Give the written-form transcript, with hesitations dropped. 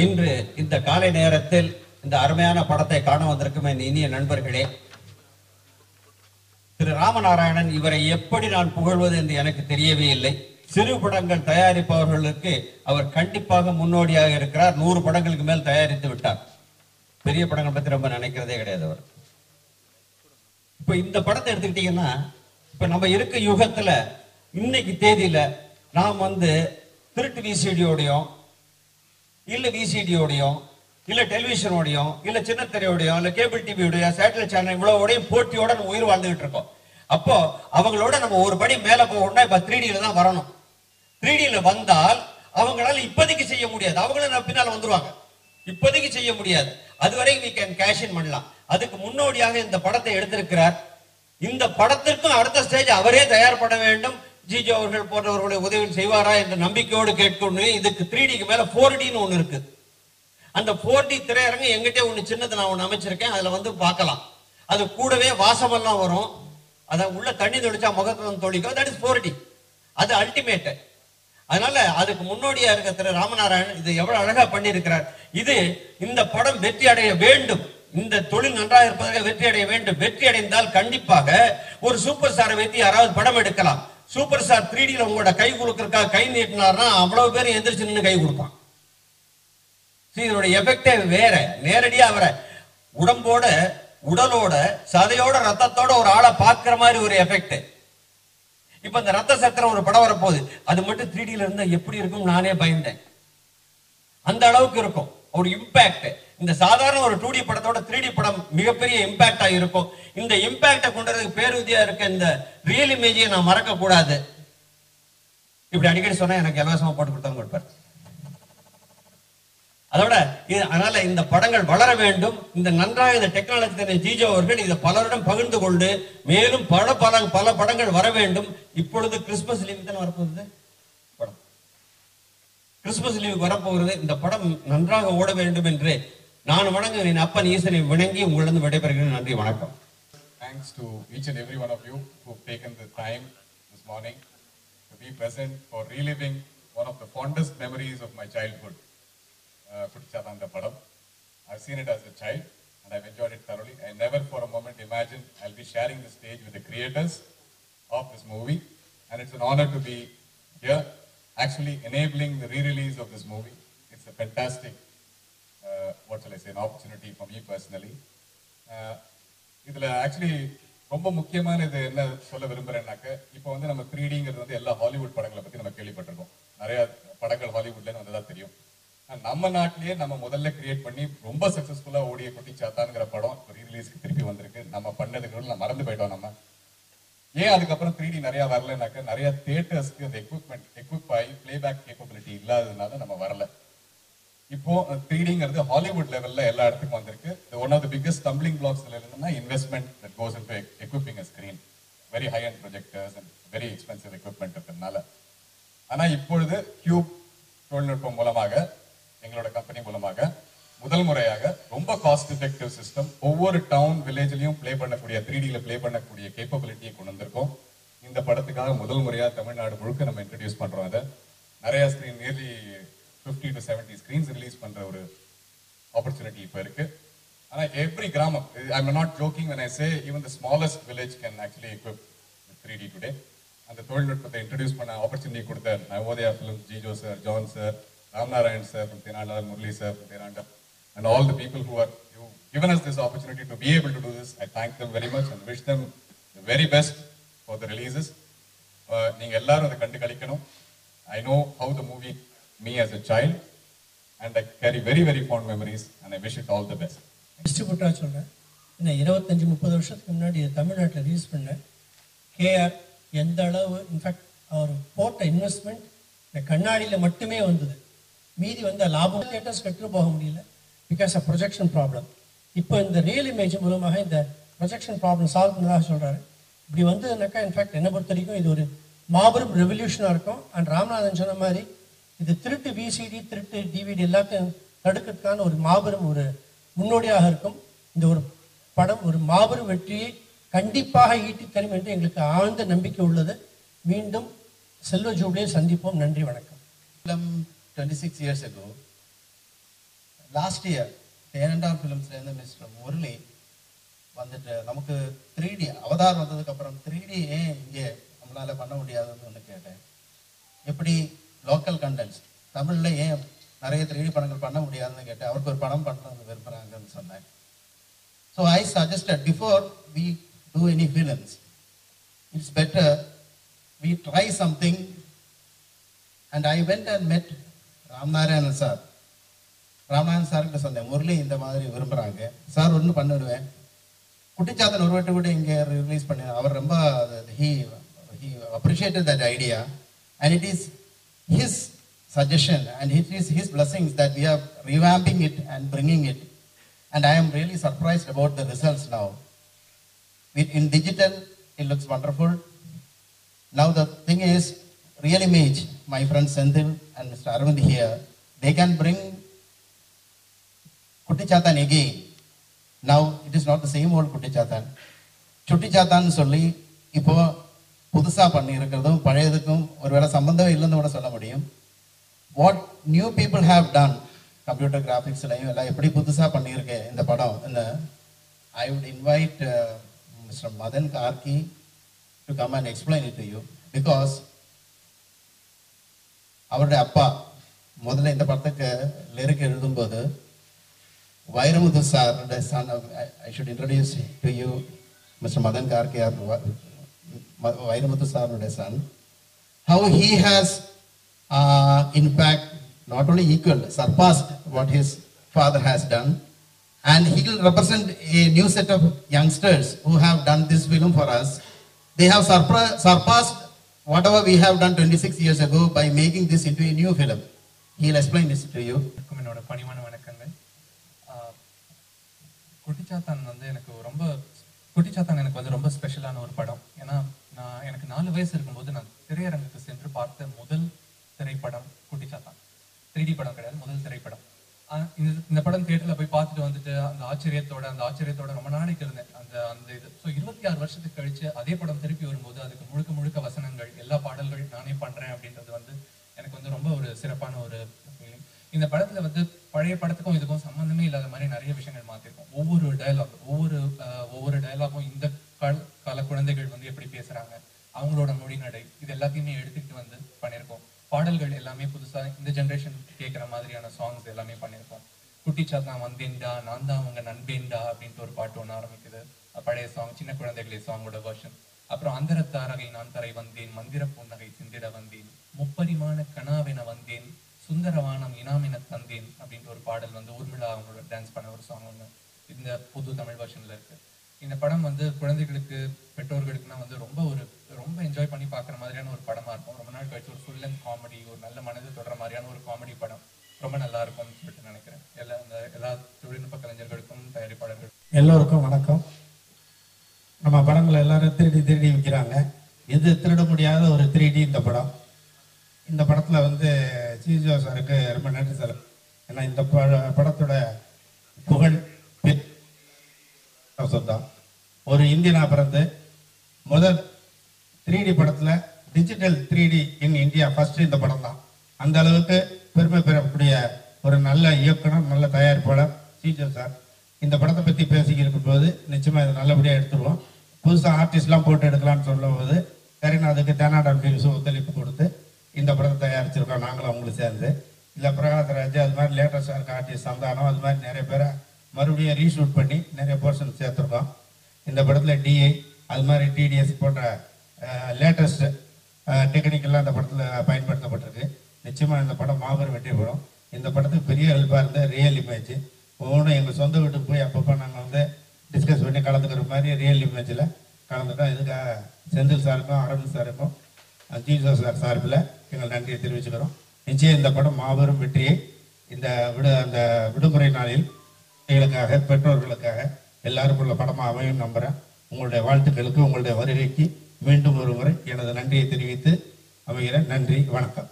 இன்று இந்த காலை நேரத்தில் இந்த அருமையான படத்தை காண வந்திருக்கும் என் இனிய நண்பர்களே, திரு ராமநாராயணன் இவரை எப்படி நான் புகழ்வது என்று எனக்கு தெரியவே இல்லை. சிறு படங்கள் தயாரிப்பவர்களுக்கு அவர் கண்டிப்பாக முன்னோடியாக இருக்கிறார். 100 படங்களுக்கு மேல் தயாரித்து விட்டார். பெரிய படங்கள் பத்தி ரொம்ப நினைக்கிறதே கிடையாது அவர். இப்ப இந்த படத்தை எடுத்துக்கிட்டீங்கன்னா, இப்ப நம்ம இருக்க யுகத்துல இன்னைக்கு தேதியில நாம் திருட்டு விசிடியோடையும் இல்ல விசிடியோடையும் இல்ல டெலிவிஷனோடையும் இல்ல சின்ன திரையோடையும் இல்ல கேபிள் டிவியோடைய சேட்டலைட் சேனல் இவ்வளவோடையும் போட்டியோட நம்ம உயிர் வாழ்ந்துகிட்டு இருக்கோம். அப்போ அவங்களோட நம்ம ஒரு படி மேல போகணும்னா இப்ப 3Dல தான் வரணும். 3Dல வந்தால் அவங்களால இப்போதைக்கு செய்ய முடியாது. அவங்களும் பின்னால வந்துருவாங்க. இப்போதைக்கு செய்ய முடியாது. அதுவரை we can cash in பண்ணலாம். அதுக்கு முன்னோடியாக இந்த படத்தை எடுத்திருக்கிறார். இந்த படத்திற்கும் அடுத்த ஸ்டேஜ் அவரே தயார் பண்ண வேண்டும். ஜிஜோ அவர்கள் போன்றவர்களுடைய உதவி செய்வாரா என்ற நம்பிக்கையோடு கேட்கணும். இதுக்கு 3Dக்கு மேல 4Dன்னு ஒண்ணு இருக்கு. அந்த 4D திரையரங்கு எங்கிட்டே ஒண்ணு சின்னது நான் ஒண்ணு அமைச்சிருக்கேன். அதுல பார்க்கலாம். அது கூடவே வாசமெல்லாம் வரும். அத உள்ள தண்ணி தொளிச்சா முகத்துல தொளிக்கும். That is 4D. அது அல்டிமேட். அதனால அதுக்கு முன்னோடியா இருக்க திரு ராமநாராயணன் இது எவ்வளவு அழகா பண்ணி இருக்கிறார். இந்த படம் வெற்றி அடைய வேண்டும். இந்த தொழில் நன்றாக இருப்பதாக வெற்றி அடைய வேண்டும். வெற்றி அடைந்தால் கண்டிப்பாக ஒரு சூப்பர் ஸ்டாரை வைத்து யாராவது படம் எடுக்கலாம். சூப்பர் ஸ்டார் 3Dல உங்களோட கை கொடுக்கறதுக்காக கை நீட்டினார்னா அவ்வளவு பேர் எந்திரிச்சு நின்று கை கொடுப்பான். இதனுடைய எஃபெக்டே வேற. நேரடியா அவரை உடம்போட உடலோட சதையோட ரத்தத்தோட ஒரு ஆளை பார்க்கிற மாதிரி ஒரு எஃபெக்ட். இப்ப இந்த ரத்த சத்திரம் ஒரு படம் வரப்போகுது. அது மட்டும் 3Dல இருந்தா எப்படி இருக்கும் நானே பயந்தேன். அந்த அளவுக்கு இருக்கும் ஒரு இம்பாக்ட். இந்த சாதாரண ஒரு 2D படத்தோட 3D படம் மிகப்பெரிய இம்பாக்டா இருக்கும். இந்த இம்பாக்டை கொண்டதுக்கு பேருதியா இருக்க இந்த ரியல் இமேஜை நான் மறக்க கூடாது. இப்படி அடிக்கடி சொன்னா எனக்கு இலவசமா போட்டு கொடுத்தவங்க கொடுப்பாரு. அதோட அதனால இந்த படங்கள் வளர வேண்டும். இந்த நன்றாக இந்த டெக்னாலஜி தெரிஞ்ச ஜிஜோ அவர்கள் இதை பலரிடம் பகிர்ந்து கொண்டு மேலும் பல படங்கள் வர வேண்டும். இப்பொழுது கிறிஸ்துமஸ் லீவுக்கு தான் வரப்போகுது படம். கிறிஸ்துமஸ் லீவுக்கு வரப்போகிறது. இந்த படம் நன்றாக ஓட வேண்டும் என்று நான் வணங்க என் அப்பன் ஈசனை வணங்கி உங்களிடம் விடைபெறுகிறேன். நன்றி, வணக்கம். Thanks to each and every one of you who have taken the time this morning to be present for reliving one of the fondest memories of my childhood. Kudichathanda Padam. I've seen it as a child and I've enjoyed it thoroughly. I never for a moment imagined I'll be sharing the stage with the creators of this movie, and it's an honor to be here actually enabling the re-release of this movie. It's a fantastic what shall I say, an opportunity for me personally. இதுல actually ரொம்ப முக்கியமான இது என்ன சொல்ல விரும்புறேன்னாக்க, இப்போ நம்ம 3Dங்கிறது எல்லா Hollywood படங்களை பத்தி நம்ம கேள்விப்பட்டிருக்கோம். நிறைய படங்கள் ஹாலிவுட்ல வந்ததா தெரியும். நம்ம நாட்டிலேயே நம்ம முதல்ல கிரியேட் பண்ணி ரொம்ப சக்சஸ்ஃபுல்லா ஓடிய குட்டிச்சாத்தான்ங்கிற படம் ரீரிலீஸ்க்கு திருப்பி வந்திருக்கு. நம்ம பண்ணதுக்கு நம்ம மறந்து போயிட்டோம். நம்ம ஏன் அதுக்கப்புறம் 3D நிறைய வரலனாக்க, நிறைய தியேட்டர்ஸ்க்கு அந்த எக்விப் ஆகி பிளேபேக் கேப்பபிலிட்டி இல்லாததுனால நம்ம வரல. இப்போ 3Dங்கிறது ஹாலிவுட் லெவல்ல எல்லா இடத்துக்கும் வந்திருக்கு. One of the biggest stumbling blocks என்னன்னா investment that goes into equipping a screen, very high and projectors and very expensive equipment இருக்கிறதுனால. ஆனா இப்பொழுது கியூப் தொழில்நுட்பம் மூலமாக, எங்களோட கம்பெனி மூலமாக முதல் முறையாக ரொம்ப காஸ்ட் எஃபெக்டிவ் சிஸ்டம் ஒவ்வொரு டவுன் வில்லேஜ்லயும் பிளே பண்ணக்கூடிய 3Dல பிளே பண்ணக்கூடிய கேப்பபிலிட்டியை கொண்டு வந்திருக்கோம். இந்த படத்துக்காக முதல் முறையா தமிழ்நாடு முழுக்க நம்ம இன்ட்ரடியூஸ் பண்றோம். அதை நிறைய screen nearly 50 to 70 screens release பண்ற ஒரு ஆப்பர்ச்சுனிட்டி இப்ப இருக்கு. ஆனா எவ்ரி கிராமம், I'm not joking when I say even the smallest village can actually equip with 3D today. அந்த தொழில்நுட்பத்தை இன்ட்ரடியூஸ் பண்ண ஆப்பர்ச்சுனிட்டி கொடுத்த Navodaya films, Jijo sir, John sir, Ramnarayan sir from Tenanda, Murli sir from Tenanda, and all the people who are given us this opportunity to be able to do this. I thank them very much and wish them the very best for the releases. நீங்க எல்லாரும் அதை கண்டு கழிக்கணும். I know how the movie me as a child, and I carry very very fond memories and I wish it all the best. டிஸ்ட்ரிபியூட்டரா சொல்றேன். என்ன 25-30 வருஷத்துக்கு முன்னாடி தமிழ்நாட்டில் ரிலீஸ் பண்ண கேஆர் எந்த அளவு, இன்ஃபேக்ட் அவர் போட்ட இன்வெஸ்ட்மெண்ட் இந்த கண்ணாடியில் மட்டுமே வந்தது. மீதி லாபம் தியேட்டர்ஸ் கட்டு போக முடியல பிகாஸ் ஆஃப் ப்ரொஜெக்ஷன் ப்ராப்ளம். இப்போ இந்த ரியல் இமேஜ் மூலமாக இந்த ப்ரொஜெக்ஷன் ப்ராப்ளம் சால்வ் பண்ணதாக சொல்றாரு. இப்படி வந்ததுனாக்கா இன்ஃபேக்ட் என்னை பொறுத்த வரைக்கும் இது ஒரு மாபெரும் ரெவல்யூஷனாக இருக்கும். அண்ட் ராமநாதன் சொன்ன மாதிரி இது திருட்டு விசிடி, திருட்டு டிவிடி எல்லாத்தையும் தடுக்கிறதுக்கான ஒரு மாபெரும் ஒரு முன்னோடியாக இருக்கும். இந்த ஒரு படம் ஒரு மாபெரும் வெற்றியை கண்டிப்பாக ஈட்டி தரும் என்று எங்களுக்கு ஆழ்ந்த நம்பிக்கை உள்ளது. மீண்டும் செல்வ ஜூபிலியை சந்திப்போம். நன்றி, வணக்கம். 26 years ago, last year Thenandal ஃபிலிம்ஸ்லேருந்து மிஸ்டர் முரளி வந்துட்டு நமக்கு 3D அவதார் வந்ததுக்கப்புறம் 3D ஏன் இங்கே நம்மளால் பண்ண முடியாதுன்னு ஒன்று கேட்டேன். எப்படி லோக்கல் கண்டென்ட்ஸ் தமிழில் ஏன் நிறைய 3D படங்கள் பண்ண முடியாதுன்னு கேட்டேன். அவருக்கு ஒரு படம் பண்ணுறது விரும்புகிறாங்கன்னு சொன்னேன். So I suggested before we do any films it's better we try something. And I went and met Ramnarayanan sir. Ramnarayanan சார்கிட்ட சொன்னேன், முரளி இந்த மாதிரி விரும்புகிறாங்க சார், ஒன்று பண்ணிவிடுவேன். குட்டிச்சாத்தன் ஒரு வாட்டி கூட இங்கே ரிலீஸ் பண்ணி அவர் ரொம்ப he appreciated that idea and it is his suggestion and it is his blessings that we are revamping it and bringing it, and I am really surprised about the results now. In digital it looks wonderful. Now the thing is, Real Image, my friend Senthil and Mr. Arvind here, they can bring Kuttichaathan again. Now it is not the same old Kuttichaathan. Chuttichaathan சொல்லி இப்போ புதுசாக பண்ணியிருக்கிறதும் பழையதுக்கும் ஒருவேளை சம்பந்தமே இல்லைன்னு கூட சொல்ல முடியும். What new people have done computer கிராஃபிக்ஸ்லையும் எல்லாம் எப்படி புதுசாக பண்ணியிருக்கேன் இந்த படம். இந்த I would invite mister Madhan Karky to come and explain it to you. Because அவருடைய அப்பா முதல்ல இந்த படத்துக்கு லிரிக் எழுதும்போது வைரமுத்து சாருடைய son, I should introduce to you mister Madhan Karky are Vairamuthu Saruடைய son, how he has in fact not only equaled, surpassed what his father has done, and he will represent a new set of youngsters who have done this film for us. They have surpassed whatever we have done 26 years ago by making this into a new film. He will explain this to you. என்னோட பணிவான வணக்கங்கள். குட்டிச்சாத்தான் வந்து எனக்கு ரொம்ப ஸ்பெஷலான ஒரு படம். ஏன்னா எனக்கு 4 வயசு இருக்கும்போது நான் திரையரங்குக்கு சென்று பார்த்த முதல் திரைப்படம் குட்டிச்சாத்தான். 3D படம் கிடையாது, முதல் திரைப்படம். இந்த படம் தியேட்டர்ல போய் பார்த்துட்டு வந்துட்டு அந்த ஆச்சரியத்தோட ரொம்ப நாளைக்கு இருந்தேன். அந்த இது 26 வருஷத்துக்கு கழிச்சு அதே படம் திருப்பி வரும்போது அதுக்கு முழுக்க வசனங்கள், எல்லா பாடல்கள் நானே பண்றேன் அப்படின்றது வந்து எனக்கு வந்து ரொம்ப ஒரு சிறப்பான ஒரு ஃபீலிங். இந்த படத்துல வந்து பழைய படத்துக்கும் இதுக்கும் சம்பந்தமே இல்லாத மாதிரி நிறைய விஷயங்கள் மாத்திருக்கோம். ஒவ்வொரு டயலாகும் இந்த கால குழந்தைகள் வந்து எப்படி பேசுறாங்க, அவங்களோட மொழிநடை, இது எல்லாத்தையுமே எடுத்துக்கிட்டு வந்து பண்ணியிருக்கோம். பாடல்கள் எல்லாமே புதுசா இந்த ஜென்ரேஷன் கேட்குற மாதிரியான சாங்ஸ் எல்லாமே பண்ணியிருக்கோம். குட்டிச்சாத்தான் வந்தேன்டா, நான் தான் உங்க நண்பேண்டா அப்படின்ட்டு ஒரு பாட்டு ஒன்று ஆரம்பிக்குது. பழைய சாங், சின்ன குழந்தைகளே சாங்கோட வெர்ஷன். அப்புறம் அந்தரத்தாரகை நான் தரை வந்தேன், மந்திர புன்னகை சிந்திட வந்தேன், முப்பரிமாண கனாவென வந்தேன், சுந்தரவானம் இனாமென தந்தேன் அப்படின்ற ஒரு பாடல் வந்து ஊர்மிளா அவங்களோட டான்ஸ் பண்ண ஒரு சாங் ஒன்று இந்த புது தமிழ் வெர்ஷன்ல இருக்கு. இந்த படம் வந்து குழந்தைகளுக்கு, பெற்றோர்களுக்குன்னா வந்து ரொம்ப என்ஜாய் பண்ணி பார்க்குற மாதிரியான ஒரு படமா இருக்கும். ரொம்ப நாள் கழிச்சு ஒரு ஃபுல் லென்த் காமெடி, ஒரு நல்ல மனது தொடர மாதிரியான ஒரு காமெடி படம் ரொம்ப நல்லா இருக்கும்னு சொல்லிட்டு நினைக்கிறேன். எல்லா தொழில்நுட்ப கலைஞர்களுக்கும், தயாரிப்பாளர்கள் எல்லோருக்கும் வணக்கம். நம்ம படங்களை எல்லாரும் திருடி விற்கிறாங்க. எது திருட முடியாத ஒரு 3D இந்த படம். இந்த படத்தில் வந்து சிஜோ சாருக்கு ரொம்ப நன்றி சார். ஏன்னா இந்த படத்தோட புகழ் சொந்தம். ஒரு இந்தியனா பிறந்து முதல் 3D படத்தில் digital 3D in India first இந்த படம் தான். அந்த அளவுக்கு பெருமை பெறக்கூடிய ஒரு நல்ல இயக்குனர், நல்ல தயாரிப்பாளர் சிஜோ சார். இந்த படத்தை பற்றி பேசிக்கிட்டு போது நிச்சயமாக இதை நல்லபடியாக எடுத்துருவோம். புதுசாக ஆர்டிஸ்ட்லாம் போட்டு எடுக்கலாம்னு சொல்லும்போது சரின்னு அதுக்கு தேனாடான் ஃபிலிம்ஸும் ஒத்துழைப்பு கொடுத்து இந்த படத்தை தயாரிச்சிருக்கோம். நாங்களும் அவங்களுக்கு சேர்ந்து இல்லை பிரகாஷ்ராஜ், அது மாதிரி லேட்டஸ்டாக இருக்க ஆர்டிஸ்ட் சந்தானம், அது மாதிரி நிறைய பேரை மறுபடியும் ரீஷூட் பண்ணி நிறைய போர்ஷன் சேர்த்துருக்கோம். இந்த படத்தில் டிஐ, அது மாதிரி டிடிஎஸ் போன்ற லேட்டஸ்ட் டெக்னிக்கெல்லாம் இந்த படத்தில் பயன்படுத்தப்பட்டிருக்கு. நிச்சயமாக இந்த படம் மாபெரும் வெற்றி பெறும். இந்த படத்துக்கு பெரிய ஹெல்ப்பாக இருந்த ரியல் இமேஜ். ஒவ்வொன்றும் எங்கள் சொந்த வீட்டுக்கு போய் அப்பப்போ நாங்கள் வந்து டிஸ்கஸ் பண்ணி கலந்துக்கிற மாதிரி ரியல் இமேஜில் கலந்துட்டோம். இதுக்காக செந்தில் சாருக்கும், அரவிந்த் சாருக்கும், ஜீசோ சார் சார்பில் எங்கள் நன்றியை தெரிவிச்சுக்கிறோம். நிச்சயம் இந்த படம் மாபெரும் வெற்றியை அந்த விடுமுறை நாளில் எங்களுக்காக, பெற்றோர்களுக்காக எல்லாருக்குள்ள படமாக அமையும் நம்புகிறேன். உங்களுடைய வாழ்த்துக்களுக்கு, உங்களுடைய வருகைக்கு மீண்டும் ஒரு முறை எனது நன்றியை தெரிவித்து அமைகிறேன். நன்றி, வணக்கம்.